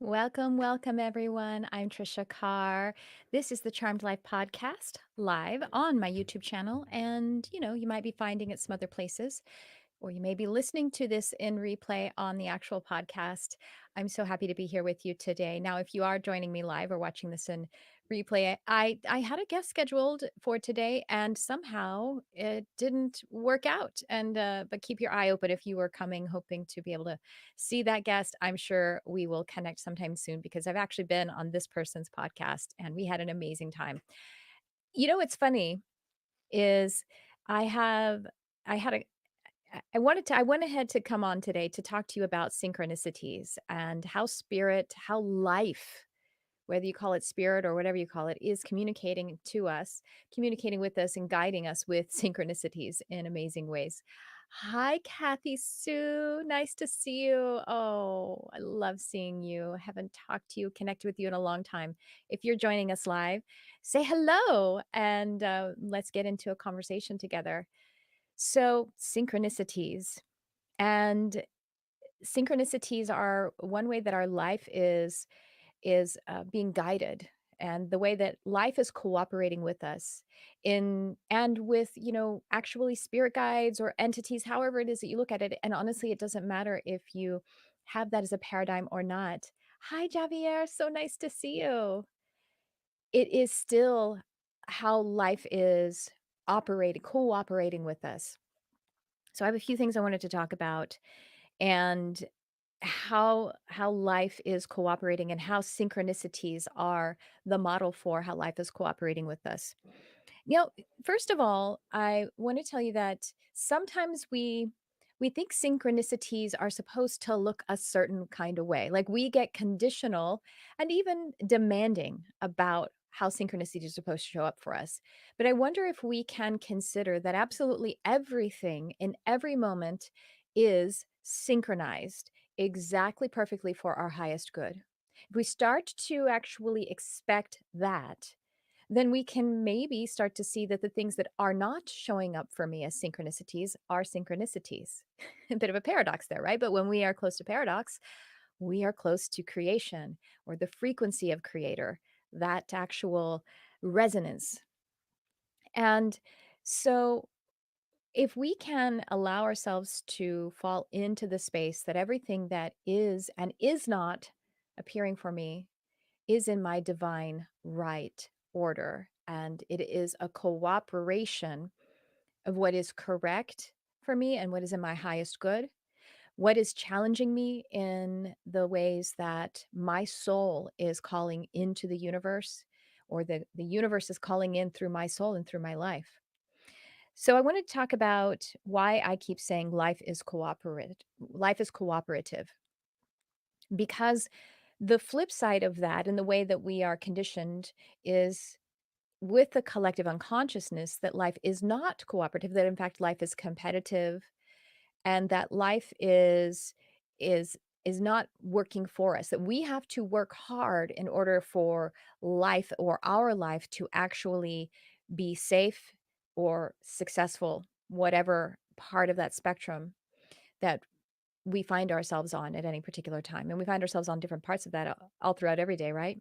Welcome, welcome, everyone. I'm Tricia Carr. This is the Charmed Life podcast live on my YouTube channel. And, you might be finding it some other places, or you may be listening to this in replay on the actual podcast. I'm so happy to be here with you today. Now, if you are joining me live or watching this in replay, I had a guest scheduled for today, and somehow it didn't work out. And but keep your eye open if you were coming, hoping to be able to see that guest. I'm sure we will connect sometime soon because I've actually been on this person's podcast, and we had an amazing time. What's funny is I have I had a I went ahead to come on today to talk to you about synchronicities and how spirit, how life, whether you call it spirit or whatever you call it, is communicating to us, communicating with us and guiding us with synchronicities in amazing ways. Hi, Kathy Sue. Nice to see you. Oh, I love seeing you. Haven't talked to you, connected with you in a long time. If you're joining us live, say hello and let's get into a conversation together. So, synchronicities. And synchronicities are one way that our life is being guided, and the way that life is cooperating with us in and with actually spirit guides or entities, however it is that you look at it. And honestly, it doesn't matter if you have that as a paradigm or not. Hi, Javier, so nice to see you. It is still how life is operating, cooperating with us. So I have a few things I wanted to talk about, and how life is cooperating and how synchronicities are the model for how life is cooperating with us. You know, First of all, I want to tell you that sometimes we think synchronicities are supposed to look a certain kind of way. Like we get conditional and even demanding about how synchronicities are supposed to show up for us. But I wonder if we can consider that absolutely everything in every moment is synchronized exactly perfectly for our highest good. If we start to actually expect that, then we can maybe start to see that the things that are not showing up for me as synchronicities are synchronicities. A bit of a paradox there, right? But when we are close to paradox, we are close to creation or the frequency of creator, that actual resonance. And so if we can allow ourselves to fall into the space that everything that is and is not appearing for me is in my divine right order, and it is a cooperation of what is correct for me and what is in my highest good, what is challenging me in the ways that my soul is calling into the universe, or the universe is calling in through my soul and through my life. So I want to talk about why I keep saying life is cooperative, because the flip side of that, and the way that we are conditioned, is with the collective unconsciousness that life is not cooperative, that in fact life is competitive, and that life is is not working for us, that we have to work hard in order for life, or our life, to actually be safe or successful, whatever part of that spectrum that we find ourselves on at any particular time. And we find ourselves on different parts of that all throughout every day, right?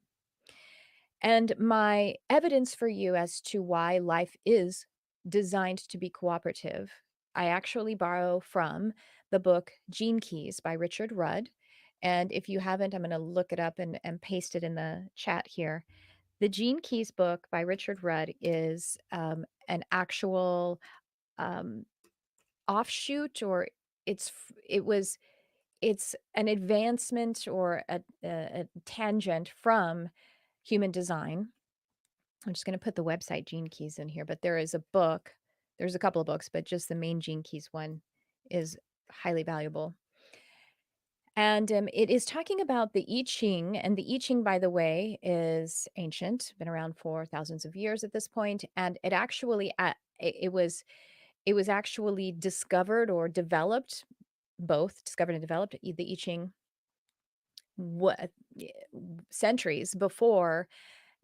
And my evidence for you as to why life is designed to be cooperative, I actually borrow from the book Gene Keys by Richard Rudd. And if you haven't, I'm going to look it up and paste it in the chat here. The Gene Keys book by Richard Rudd is an actual um, offshoot, or it's an advancement or a tangent from human design. I'm just going to put the website Gene Keys in here, but there is a book. There's a couple of books, but just the main Gene Keys one is highly valuable. And it is talking about the I Ching. And the I Ching, by the way, is ancient, been around for thousands of years at this point. And it actually, it was actually discovered or developed, both discovered and developed, the I Ching, what centuries before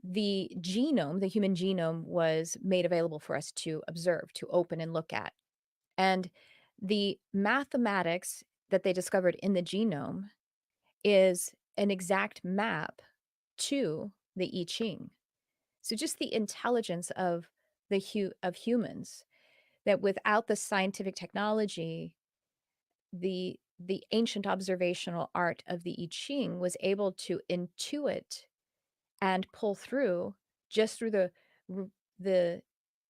the genome, the human genome, was made available for us to observe, to open and look at. And the mathematics that they discovered in the genome is an exact map to the I Ching. So just the intelligence of of humans, that without the scientific technology, the ancient observational art of the I Ching was able to intuit and pull through just through r- the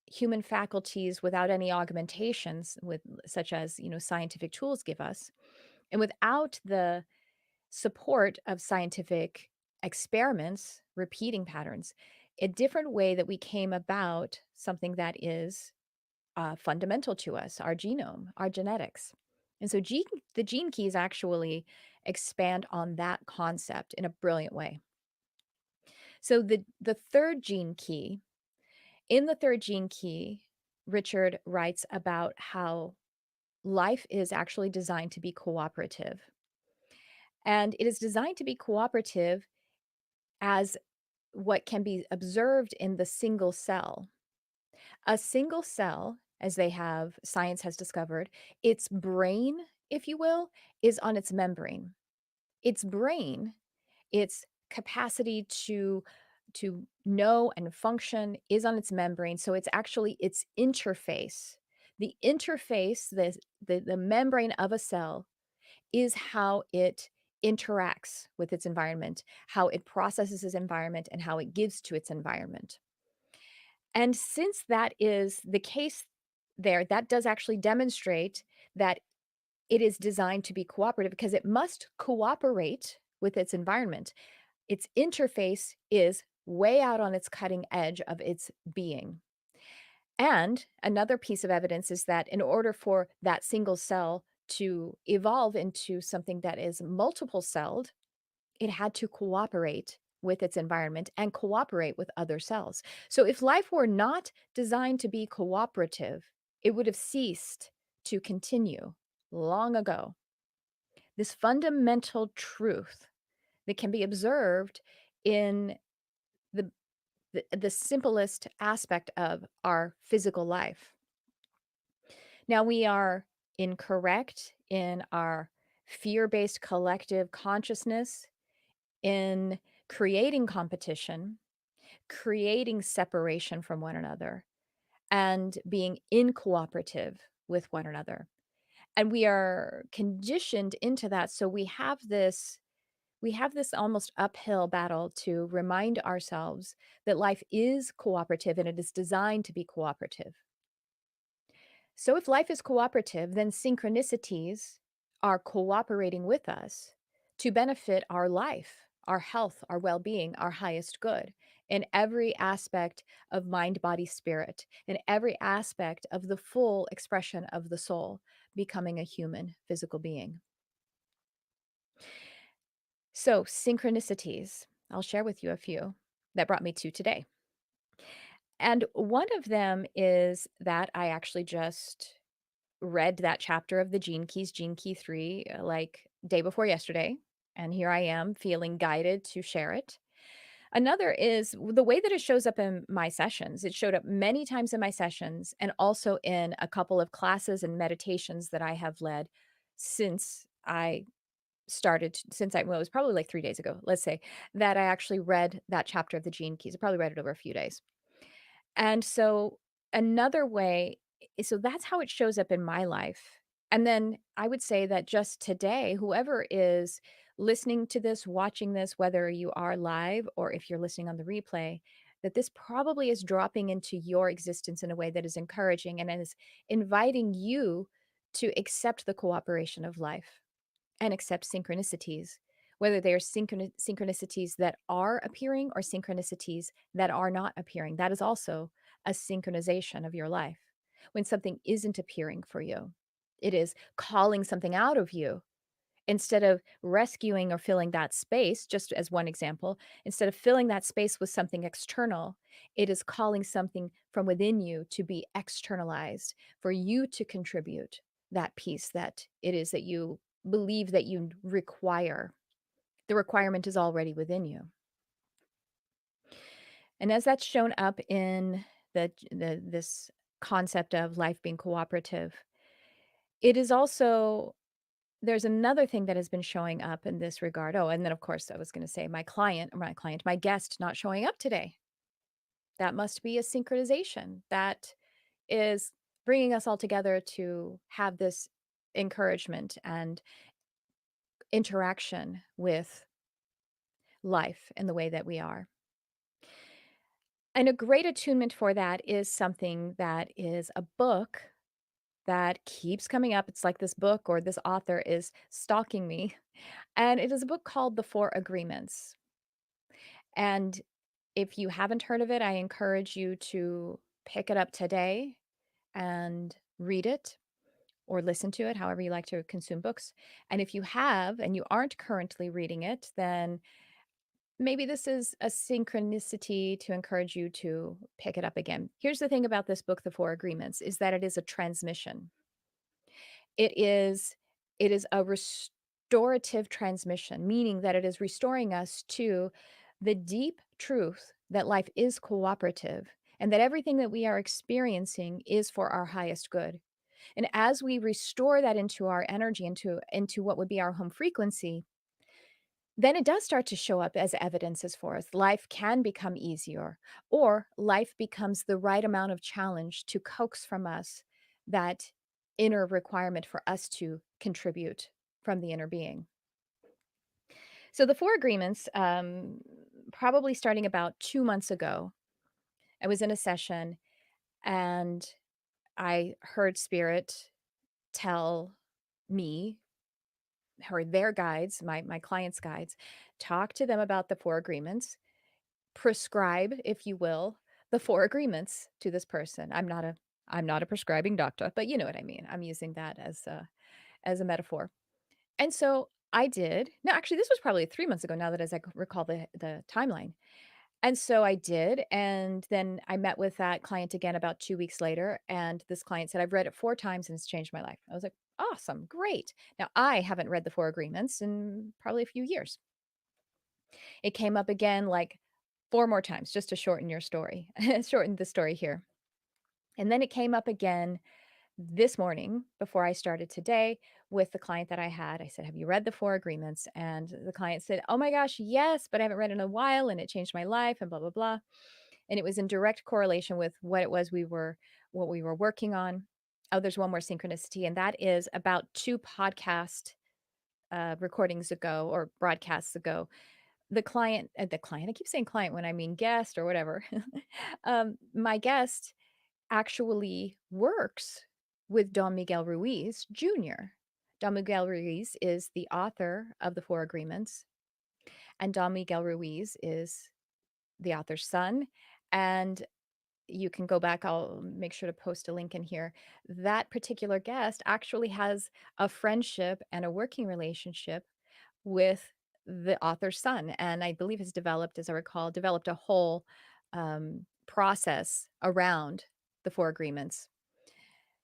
human faculties without any augmentations with such as, scientific tools give us. And without the support of scientific experiments, repeating patterns, a different way that we came about something that is fundamental to us, our genome, our genetics. And so the gene keys actually expand on that concept in a brilliant way. So the third gene key, in the third gene key, Richard writes about how life is actually designed to be cooperative. And it is designed to be cooperative as what can be observed in the single cell. A single cell, as science has discovered, its brain, if you will, is on its membrane. Its brain, its capacity to know and function is on its membrane. So it's actually its interface. The interface, the membrane of a cell is how it interacts with its environment, how it processes its environment, and how it gives to its environment. And since that is the case there, that does actually demonstrate that it is designed to be cooperative because it must cooperate with its environment. Its interface is way out on its cutting edge of its being. And another piece of evidence is that in order for that single cell to evolve into something that is multiple celled, it had to cooperate with its environment and cooperate with other cells. So if life were not designed to be cooperative, it would have ceased to continue long ago. This fundamental truth that can be observed in the, the simplest aspect of our physical life. Now, we are incorrect in our fear based collective consciousness in creating competition, creating separation from one another, and being incooperative with one another. And we are conditioned into that. So we have this almost uphill battle to remind ourselves that life is cooperative and it is designed to be cooperative. So if life is cooperative, then synchronicities are cooperating with us to benefit our life, our health, our well being, our highest good in every aspect of mind, body, spirit, in every aspect of the full expression of the soul, becoming a human physical being. So, synchronicities, I'll share with you a few that brought me to today. And one of them is that I actually just read that chapter of the Gene Keys, Gene Key 3, like day before yesterday. And here I am feeling guided to share it. Another is the way that it shows up in my sessions. It showed up many times in my sessions and also in a couple of classes and meditations that I have led since I well, it was probably like 3 days ago, let's say, that I actually read that chapter of the Gene Keys. I probably read it over a few days. And so another way so that's how it shows up in my life. And then I would say that just today, whoever is listening to this, watching this, whether you are live or if you're listening on the replay, that this probably is dropping into your existence in a way that is encouraging and is inviting you to accept the cooperation of life and accept synchronicities, whether they are synchronicities that are appearing or synchronicities that are not appearing. That is also a synchronization of your life. When something isn't appearing for you, it is calling something out of you. Instead of rescuing or filling that space, just as one example, instead of filling that space with something external, it is calling something from within you to be externalized, for you to contribute that piece that it is that you believe that you require. The requirement is already within you. And as that's shown up in this concept of life being cooperative, it is also there's another thing that has been showing up in this regard. Oh, and then of course I was going to say my guest not showing up today. That must be a synchronization. That is bringing us all together to have this encouragement and interaction with life in the way that we are. And a great attunement for that is something that is a book that keeps coming up. It's like this book or this author is stalking me. And it is a book called The Four Agreements. And if you haven't heard of it, I encourage you to pick it up today and read it or listen to it, however you like to consume books. And if you have and you aren't currently reading it, then maybe this is a synchronicity to encourage you to pick it up again. Here's the thing about this book, The Four Agreements, is that it is a transmission. It is it is a restorative transmission, meaning that it is restoring us to the deep truth that life is cooperative and that everything that we are experiencing is for our highest good. And as we restore that into our energy, into what would be our home frequency, then it does start to show up as evidences for us. Life can become easier, or life becomes the right amount of challenge to coax from us that inner requirement for us to contribute from the inner being. So, the four agreements, probably starting about 2 months ago, I was in a session and I heard spirit tell me, heard their guides, my clients' guides, talk to them about the four agreements, prescribe, if you will, the four agreements to this person. I'm not a prescribing doctor, but you know what I mean. I'm using that as a metaphor. And so I did. No, actually, this was probably 3 months ago. Now that as I recall the timeline, and so I did, and then I met with that client again about 2 weeks later, and this client said, "I've read it 4 times and it's changed my life." I was like, "Awesome, great." Now I haven't read the four agreements in probably a few years. It came up again like 4 more times just to shorten your story, shorten the story here. And then it came up again this morning before I started today with the client that I had. I said, "Have you read the four agreements?" And the client said, "Oh my gosh, yes, but I haven't read it in a while and it changed my life and blah, blah, blah." And it was in direct correlation with what it was what we were working on. Oh, there's one more synchronicity, and that is about two podcast recordings ago or broadcasts ago the client, I keep saying client when I mean guest or whatever. My guest actually works with Don Miguel Ruiz Jr. Don Miguel Ruiz is the author of the Four Agreements, and Don Miguel Ruiz is the author's son. And you can go back, I'll make sure to post a link in here. That particular guest actually has a friendship and a working relationship with the author's son, and I believe has developed, as I recall, developed a whole, process around the four agreements.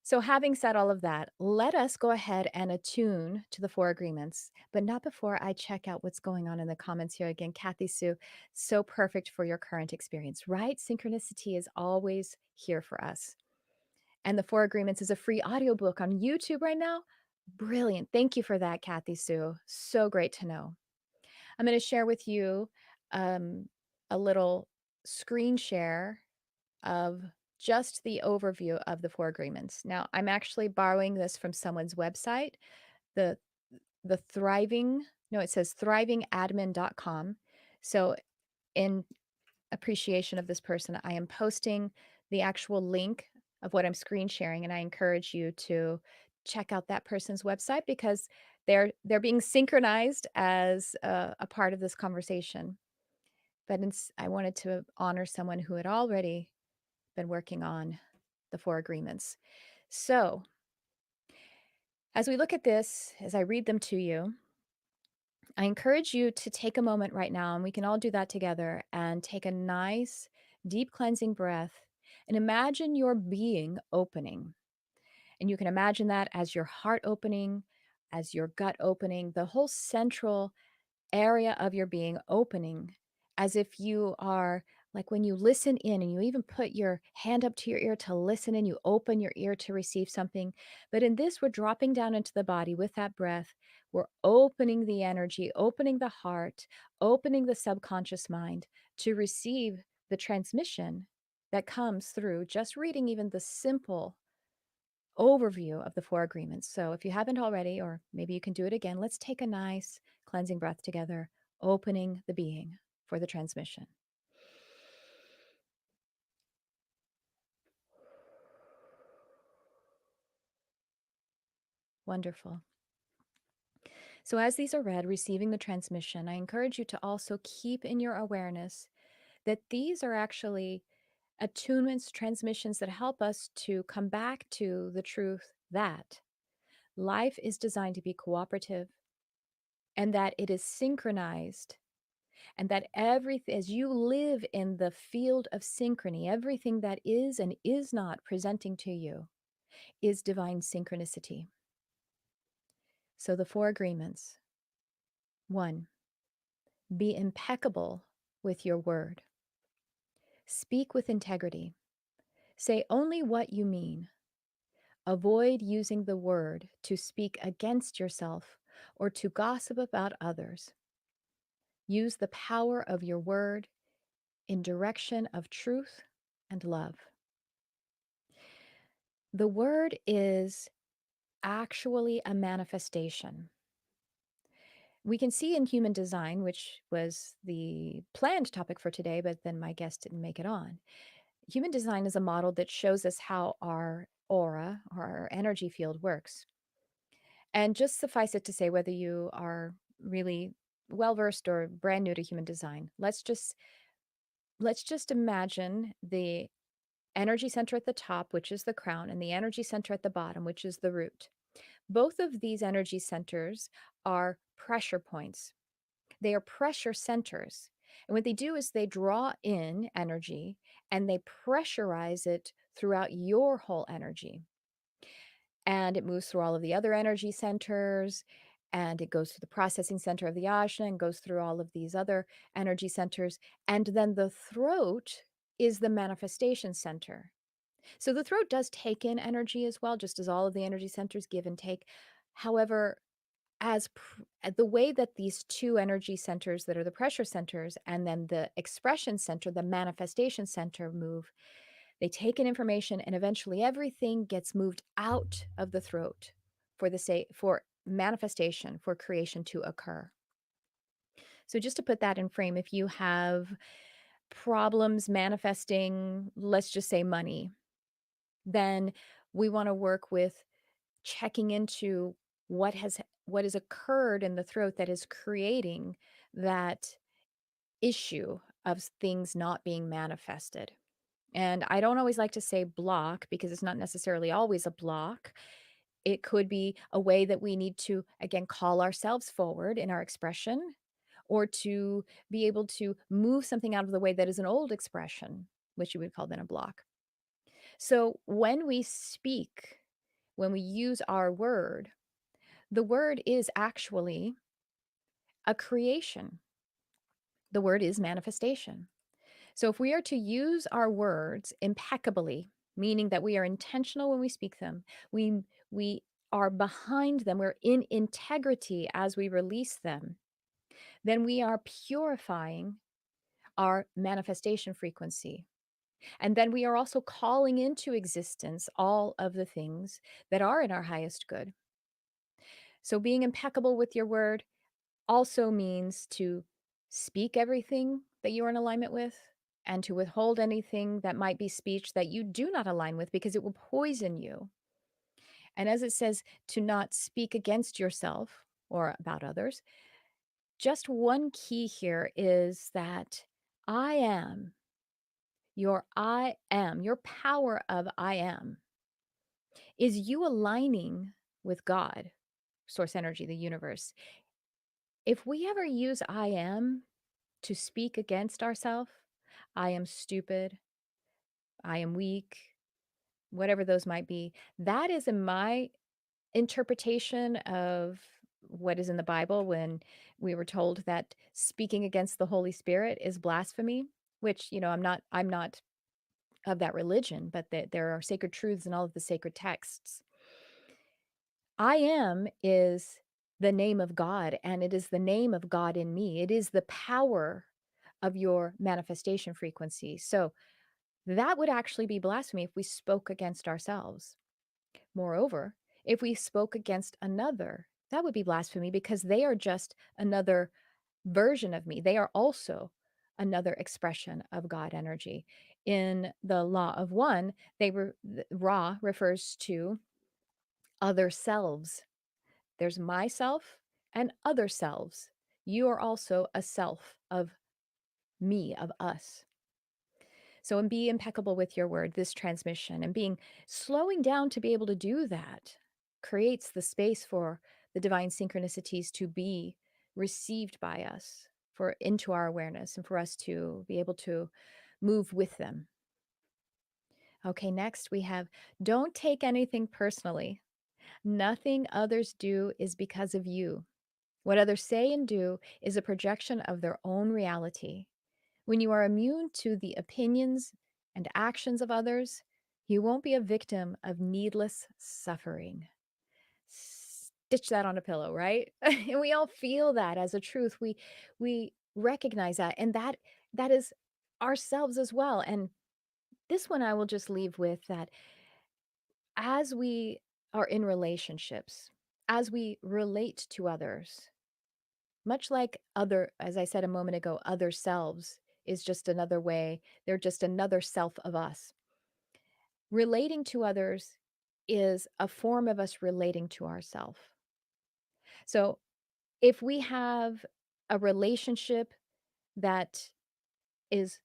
So having said all of that, let us go ahead and attune to the four agreements, but not before I check out what's going on in the comments here. Again, Kathy Sue, so perfect for your current experience, right? Synchronicity is always here for us. And the Four Agreements is a free audiobook on YouTube right now. Brilliant. Thank you for that, Kathy Sue. So great to know. I'm going to share with you um, a little screen share of just the overview of the four agreements. Now, I'm actually borrowing this from someone's website, the the thriving, no, it says thrivingadmin.com. So, in appreciation of this person, I am posting the actual link of what I'm screen sharing, and I encourage you to check out that person's website because they're being synchronized as a part of this conversation. But I wanted to honor someone who had already been working on the four agreements. So, as we look at this, as I read them to you, I encourage you to take a moment right now, and we can all do that together, and take a nice, deep cleansing breath and imagine your being opening. And you can imagine that as your heart opening, as your gut opening, the whole central area of your being opening, as if you are Like when you listen in and you even put your hand up to your ear to listen and you open your ear to receive something. But in this, we're dropping down into the body with that breath. We're opening the energy, opening the heart, opening the subconscious mind to receive the transmission that comes through just reading even the simple overview of the four agreements. So if you haven't already, or maybe you can do it again, let's take a nice cleansing breath together, opening the being for the transmission. Wonderful. So, as these are read, receiving the transmission, I encourage you to also keep in your awareness that these are actually attunements, transmissions that help us to come back to the truth that life is designed to be cooperative and that it is synchronized, and that everything, as you live in the field of synchrony, everything that is and is not presenting to you is divine synchronicity. So, the four agreements: 1, be impeccable with your word. Speak with integrity. Say only what you mean. Avoid using the word to speak against yourself or to gossip about others. Use the power of your word in direction of truth and love. The word is actually a manifestation. We can see in human design, which was the planned topic for today, but then my guest didn't make it on. Human design is a model that shows us how our aura or our energy field works. And just suffice it to say, whether you are really well versed or brand new to human design, let's just imagine the energy center at the top, which is the crown, and the energy center at the bottom, which is the root. Both of these energy centers are pressure points. They are pressure centers. And what they do is they draw in energy and they pressurize it throughout your whole energy. And it moves through all of the other energy centers, and it goes through the processing center of the ajna and goes through all of these other energy centers. And then the throat is the manifestation center. So the throat does take in energy as well, just as all of the energy centers give and take. However, the way that these two energy centers that are the pressure centers and then the expression center, the manifestation center move, they take in information and eventually everything gets moved out of the throat for manifestation, for creation to occur. So just to put that in frame, if you have problems manifesting, let's just say money, then we want to work with checking into what has occurred in the throat that is creating that issue of things not being manifested. And I don't always like to say block because it's not necessarily always a block. It could be a way that we need to, again, call ourselves forward in our expression or to be able to move something out of the way that is an old expression, which you would call then a block. So when we speak, when we use our word, the word is actually a creation. The word is manifestation. So if we are to use our words impeccably, meaning that we are intentional when we speak them, we are behind them, we're in integrity as we release them, then we are purifying our manifestation frequency. And then we are also calling into existence all of the things that are in our highest good. So being impeccable with your word also means to speak everything that you are in alignment with and to withhold anything that might be speech that you do not align with because it will poison you. And as it says, to not speak against yourself or about others, just one key here is that I am, your power of I am, is you aligning with God, source energy, the universe. If we ever use I am to speak against ourselves, I am stupid, I am weak, whatever those might be, that is in my interpretation of what is in the Bible when we were told that speaking against the Holy Spirit is blasphemy. which, I'm not of that religion, but that there are sacred truths in all of the sacred texts. I am is the name of God, and it is the name of God in me. It is the power of your manifestation frequency. So that would actually be blasphemy if we spoke against ourselves. Moreover, if we spoke against another, that would be blasphemy because they are just another version of me. They are also another expression of God energy. In the law of one, Ra refers to other selves. There's myself and other selves. You are also a self of me, of us. So, and be impeccable with your word, this transmission, and slowing down to be able to do that creates the space for the divine synchronicities to be received by us, for into our awareness, and for us to be able to move with them. Okay, next we have don't take anything personally. Nothing others do is because of you. What others say and do is a projection of their own reality. When you are immune to the opinions and actions of others, you won't be a victim of needless suffering. Stitch that on a pillow, right? And we all feel that as a truth. We recognize that, and that is ourselves as well. And this one I will just leave with that as we are in relationships, as we relate to others, much like other, as I said a moment ago, other selves is just another way, they're just another self of us. Relating to others is a form of us relating to ourselves. So if we have a relationship that is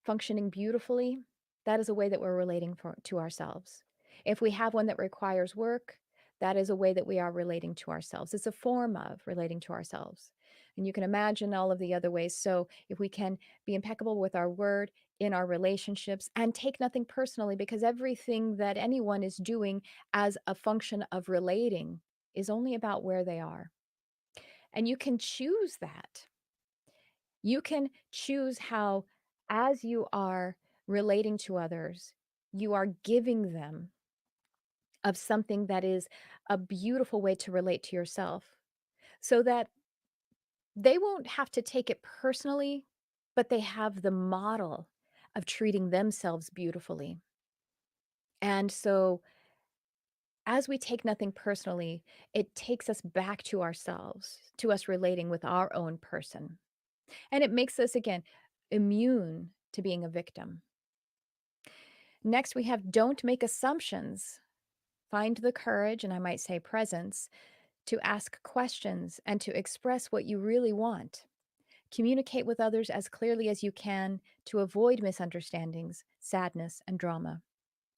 functioning beautifully, that is a way that we're relating to ourselves. If we have one that requires work, that is a way that we are relating to ourselves. It's a form of relating to ourselves. And you can imagine all of the other ways. So if we can be impeccable with our word in our relationships and take nothing personally, because everything that anyone is doing as a function of relating is only about where they are. And you can choose that. You can choose how, as you are relating to others, you are giving them of something that is a beautiful way to relate to yourself so that they won't have to take it personally, but they have the model of treating themselves beautifully. And so, as we take nothing personally, it takes us back to ourselves, to us relating with our own person. And it makes us, again, immune to being a victim. Next, we have don't make assumptions. Find the courage, and I might say presence, to ask questions and to express what you really want. Communicate with others as clearly as you can to avoid misunderstandings, sadness, and drama.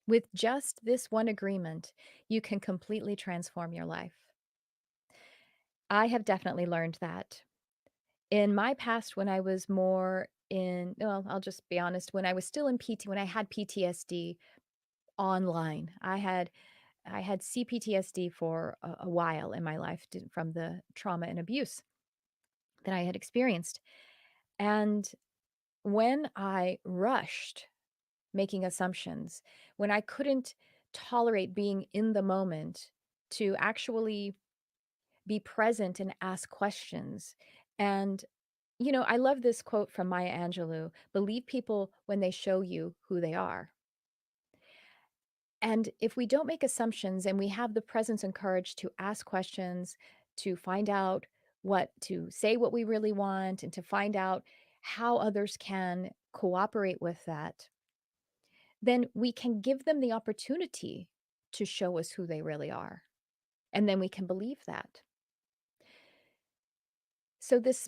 With just this one agreement, you can completely transform your life. I have definitely learned that. In my past, when I was more in, well, I'll just be honest, when I was still in PT, when I had PTSD online, I had CPTSD for a while in my life from the trauma and abuse that I had experienced. And when I rushed making assumptions, when I couldn't tolerate being in the moment to actually be present and ask questions. And, I love this quote from Maya Angelou: believe people when they show you who they are. And if we don't make assumptions and we have the presence and courage to ask questions, to find out to say what we really want, and to find out how others can cooperate with that, then we can give them the opportunity to show us who they really are. And then we can believe that. So, this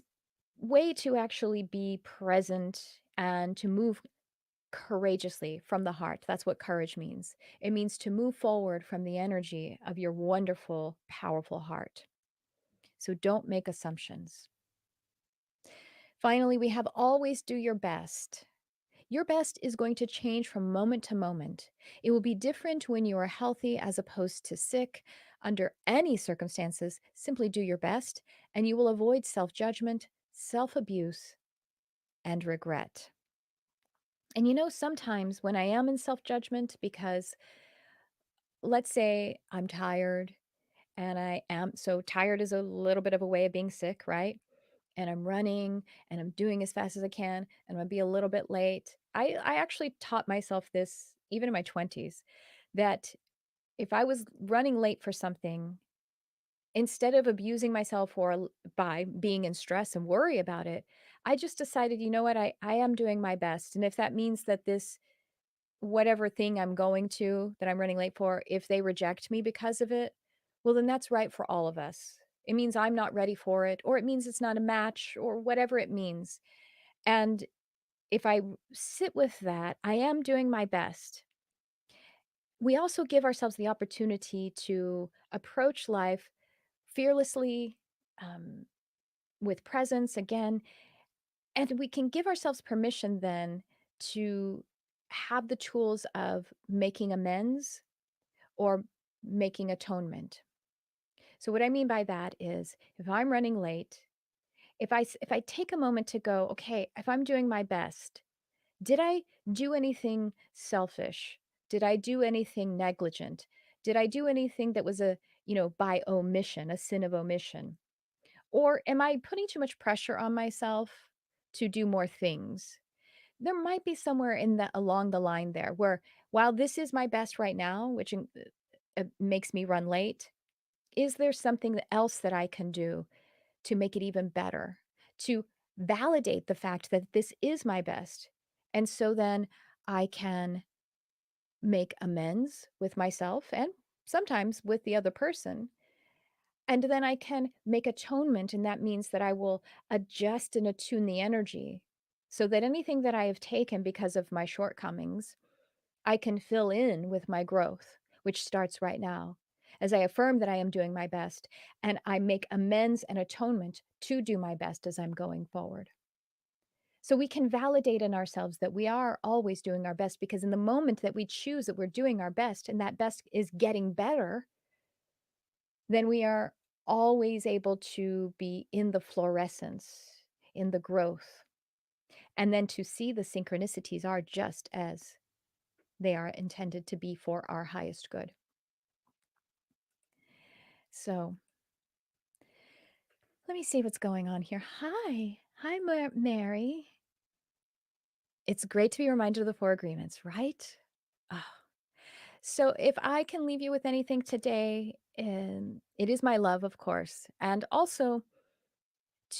way to actually be present and to move courageously from the heart. That's what courage means. It means to move forward from the energy of your wonderful, powerful heart. So don't make assumptions. Finally, we have always do your best. Your best is going to change from moment to moment. It will be different when you are healthy as opposed to sick. Under any circumstances, simply do your best, and you will avoid self judgment, self abuse, and regret. And sometimes when I am in self judgment, because let's say I'm tired and I am so tired is a little bit of a way of being sick, right? And I'm running and I'm doing as fast as I can and I'm gonna be a little bit late. I actually taught myself this even in my 20s that if I was running late for something, instead of abusing myself by being in stress and worry about it, I just decided, you know what, I am doing my best. And if that means that this whatever thing I'm going to that I'm running late for, if they reject me because of it, well, then that's right for all of us. It means I'm not ready for it, or it means it's not a match, or whatever it means. And if I sit with that, I am doing my best. We also give ourselves the opportunity to approach life fearlessly, um, with presence again, and we can give ourselves permission then to have the tools of making amends or making atonement. So what I mean by that is if I'm running late, if I take a moment to go, okay, if I'm doing my best, did I do anything selfish? Did I do anything negligent? Did I do anything that was by omission, a sin of omission? Or am I putting too much pressure on myself to do more things? There might be somewhere in the along the line there where while this is my best right now, which makes me run late, is there something else that I can do to make it even better? To validate the fact that this is my best. And so then I can make amends with myself and sometimes with the other person. And then I can make atonement. And that means that I will adjust and attune the energy so that anything that I have taken because of my shortcomings, I can fill in with my growth, which starts right now. As I affirm that I am doing my best and I make amends and atonement to do my best as I'm going forward. So we can validate in ourselves that we are always doing our best because in the moment that we choose that we're doing our best and that best is getting better, then we are always able to be in the fluorescence, in the growth, and then to see the synchronicities are just as they are intended to be for our highest good. So let me see what's going on here. Hi. Hi, Mary. It's great to be reminded of the four agreements, right? Ah, so if I can leave you with anything today, it is my love, of course, and also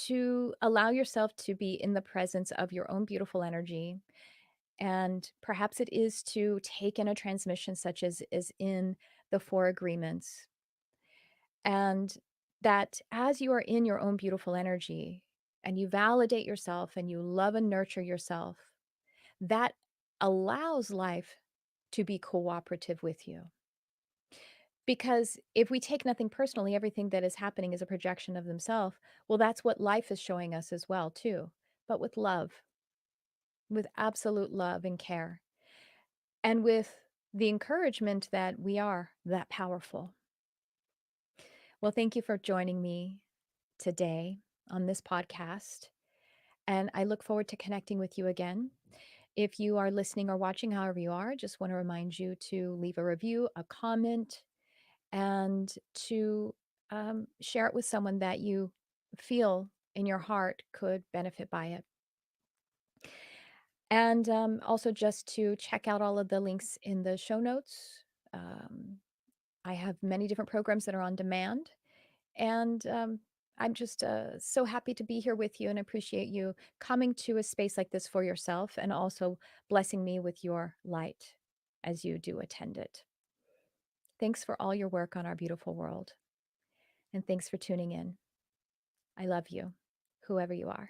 to allow yourself to be in the presence of your own beautiful energy. And perhaps it is to take in a transmission such as is in the four agreements. And that as you are in your own beautiful energy and you validate yourself and you love and nurture yourself, that allows life to be cooperative with you. Because if we take nothing personally, everything that is happening is a projection of themselves. Well, that's what life is showing us as well, too, but with love, with absolute love and care, and with the encouragement that we are that powerful. Well, thank you for joining me today on this podcast. And I look forward to connecting with you again. If you are listening or watching, however you are, just want to remind you to leave a review, a comment, and to share it with someone that you feel in your heart could benefit by it. And also just to check out all of the links in the show notes. Um, I have many different programs that are on demand. And I'm just so happy to be here with you and appreciate you coming to a space like this for yourself and also blessing me with your light as you do attend it. Thanks for all your work on our beautiful world. And thanks for tuning in. I love you, whoever you are.